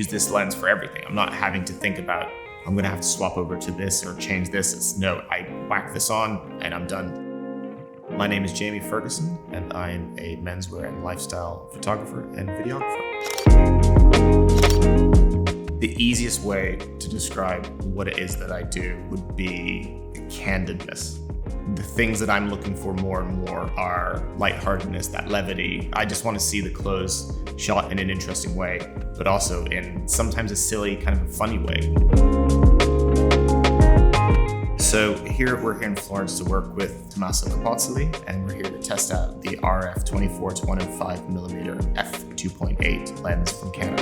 use this lens for everything. I'm not having to think about, I'm gonna have to swap over to this or change this. It's no, I whack this on and I'm done. My name is Jamie Ferguson, and I'm a menswear and lifestyle photographer and videographer. The easiest way to describe what it is that I do would be candidness. The things that I'm looking for more and more are lightheartedness, that levity. I just want to see the clothes shot in an interesting way, but also in sometimes a silly, kind of a funny way. So we're here in Florence to work with Tommaso Capozzoli, and we're here to test out the RF24-105mm F2.8 lens from Canon.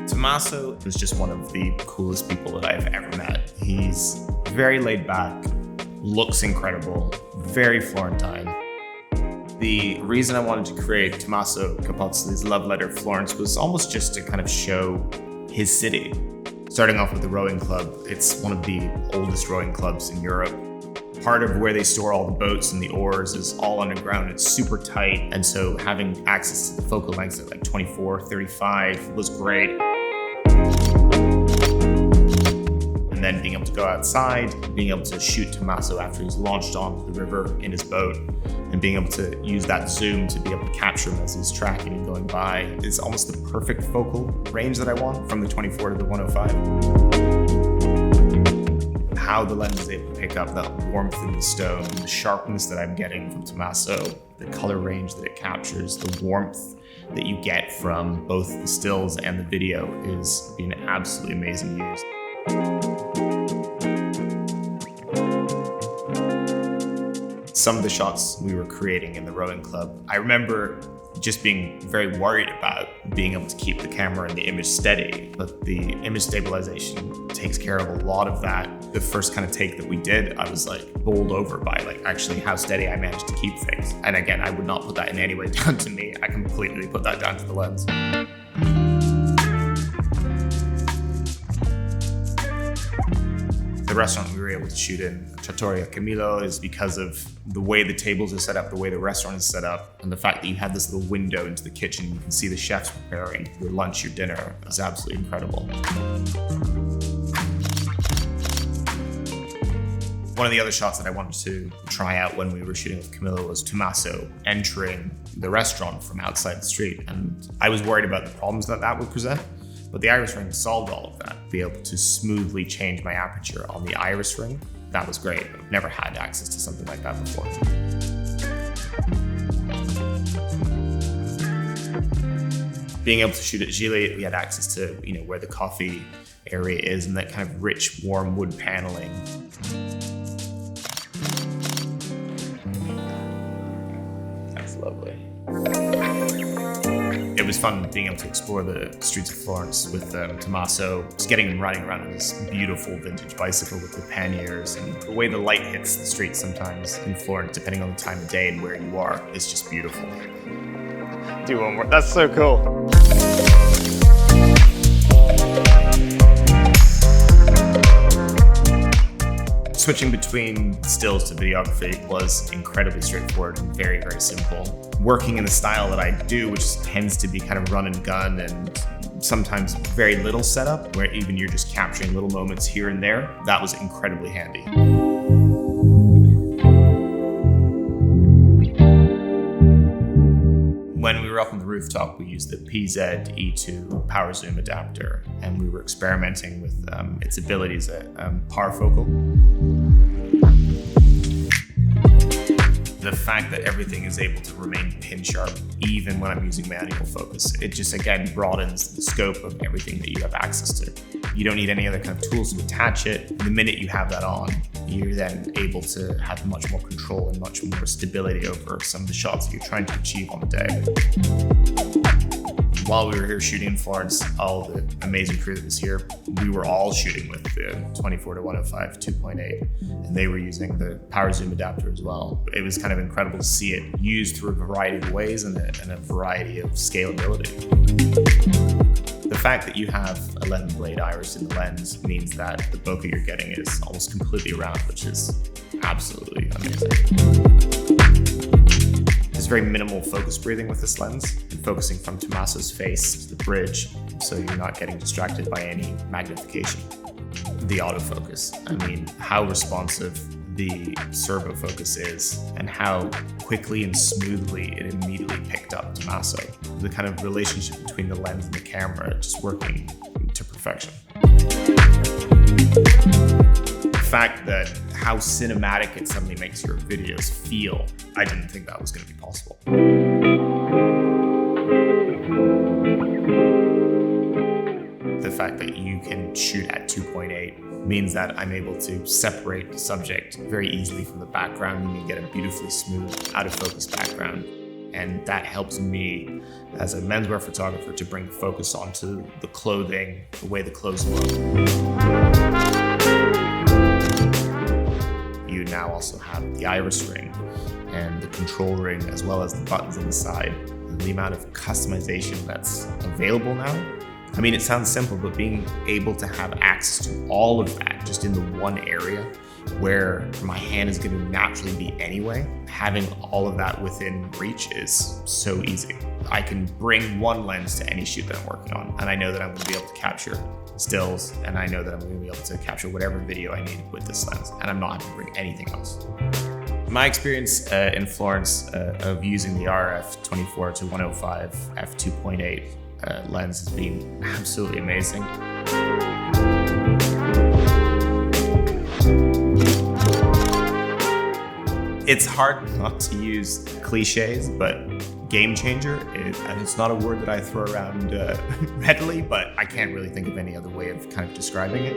Tommaso is just one of the coolest people that I've ever met. He's very laid back, looks incredible, very Florentine. The reason I wanted to create Tommaso Capozzoli's love letter to Florence was almost just to kind of show his city. Starting off with the rowing club, it's one of the oldest rowing clubs in Europe. Part of where they store all the boats and the oars is all underground. It's super tight, and so having access to the focal lengths at like 24, 35 was great. And then being able to go outside, being able to shoot Tommaso after he's launched onto the river in his boat, and being able to use that zoom to be able to capture him as he's tracking and going by is almost the perfect focal range that I want from the 24 to the 105. How the lens is able to pick up that warmth in the stone, the sharpness that I'm getting from Tommaso, the color range that it captures, the warmth that you get from both the stills and the video is being absolutely amazing to use. Some of the shots we were creating in the rowing club, I remember just being very worried about being able to keep the camera and the image steady, but the image stabilization takes care of a lot of that. The first kind of take that we did, I was like bowled over by like actually how steady I managed to keep things. And again, I would not put that in any way down to me. I completely put that down to the lens. The restaurant we were able to shoot in, Trattoria Camillo, is because of the way the tables are set up, the way the restaurant is set up, and the fact that you have this little window into the kitchen. You can see the chefs preparing your lunch, your dinner. It's absolutely incredible. One of the other shots that I wanted to try out when we were shooting with Camillo was Tommaso entering the restaurant from outside the street. And I was worried about the problems that would present. But the iris ring solved all of that. Be able to smoothly change my aperture on the iris ring, that was great. I've never had access to something like that before. Being able to shoot at Gili, we had access to where the coffee area is and that kind of rich, warm wood paneling. That's lovely. It was fun being able to explore the streets of Florence with Tommaso, just getting him riding around on this beautiful vintage bicycle with the panniers, and the way the light hits the streets sometimes in Florence, depending on the time of day and where you are, is just beautiful. Do one more. That's so cool. Switching between stills to videography was incredibly straightforward and very, very simple. Working in the style that I do, which tends to be kind of run and gun and sometimes very little setup, where even you're just capturing little moments here and there, that was incredibly handy. When we were up on the rooftop, we used the PZ-E2 power zoom adapter, and we were experimenting with its abilities at parafocal. The fact that everything is able to remain pin sharp, even when I'm using manual focus, it just again broadens the scope of everything that you have access to. You don't need any other kind of tools to attach it. The minute you have that on, you're then able to have much more control and much more stability over some of the shots that you're trying to achieve on the day. While we were here shooting in Florence, all the amazing crew that was here, we were all shooting with the 24 to 105 2.8, and they were using the power zoom adapter as well. It was kind of incredible to see it used through a variety of ways and a variety of scalability. The fact that you have 11 blade iris in the lens means that the bokeh you're getting is almost completely round, which is absolutely amazing. It's very minimal focus breathing with this lens, focusing from Tommaso's face to the bridge, so you're not getting distracted by any magnification. The autofocus, I mean, how responsive the servo focus is and how quickly and smoothly it immediately picked up Tommaso. The kind of relationship between the lens and the camera just working to perfection. The fact that how cinematic it suddenly makes your videos feel, I didn't think that was going to be possible. The fact that you can shoot at 2.8 means that I'm able to separate the subject very easily from the background. You can get a beautifully smooth, out of focus background. And that helps me as a menswear photographer to bring the focus onto the clothing, the way the clothes look. You now also have the iris ring and the control ring, as well as the buttons on the side. The amount of customization that's available now. I mean, it sounds simple, but being able to have access to all of that just in the one area where my hand is going to naturally be anyway, having all of that within reach is so easy. I can bring one lens to any shoot that I'm working on, and I know that I'm going to be able to capture stills, and I know that I'm going to be able to capture whatever video I need with this lens, and I'm not having to bring anything else. My experience in Florence of using the RF24-105mm F2.8 lens has been absolutely amazing. It's hard not to use cliches, but game changer, and it's not a word that I throw around readily, but I can't really think of any other way of kind of describing it.